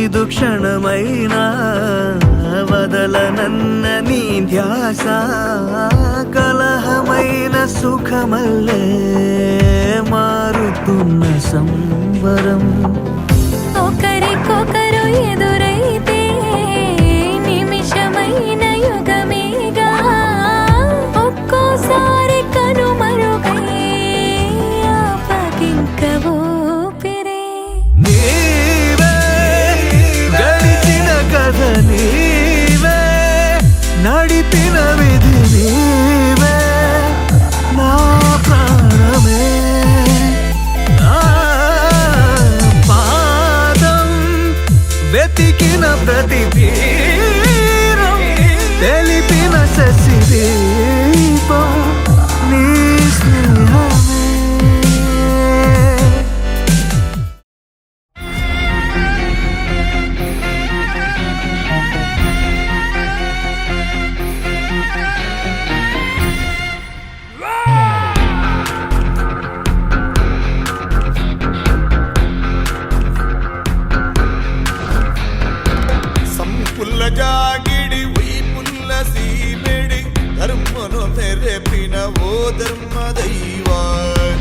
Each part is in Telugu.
ಇದು ಕ್ಷಣమైనా వదలనన్న నీ ధ్యాస కలహమైన సుఖమల్లే మారుతున్న సంబరం ఒకరికొకరు ఎదురైతే నిమిషమైన యుగమేగా ఒక్కోసారి కనుమరుగై ఆపగింక ఊపిరే నీవే గడిచిన కథ నీవే నడిపిన విధి నీవే నా ప్రాణమే నా పాదం వెతికిన ప్రతి తీరం తెలిపిన శశి దీపం నీ స్నేహమే సంపుల్ల జాగిడి వైపుల్ల సీమెడి ధర్మను మెరెపిన ఓ ధర్మ దైవా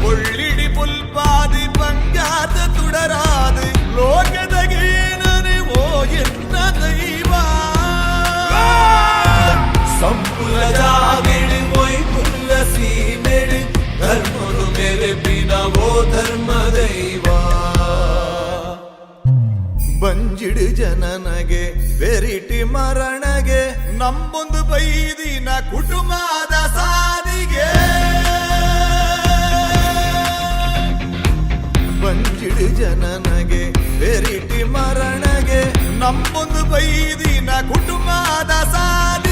ఒళ్ళిడి పుల్పాది పంజాత తుడరాదు లోకదగేనని ఓ ఎన్న దైవా సంపుల్ల జాగిడి వైపుల్ల సీమెడి ధర్మను మెరెపిన ఓ ధర్మ దైవా ಬಂಜಿಡು ಜನನಗೆ ಬೆರಿಟಿ ಮರಣಗೆ ನಂಬೊಂದು ಬೈದಿನ ಕುಟುಂಬದ ಸಾರಿಗೆ ಬಂಜಿಡು ಜನನಗೆ ಬೆರಿಟಿ ಮರಣಗೆ ನಂಬೊಂದು ಬೈದಿನ ಕುಟುಂಬದ ಸಾರಿಗೆ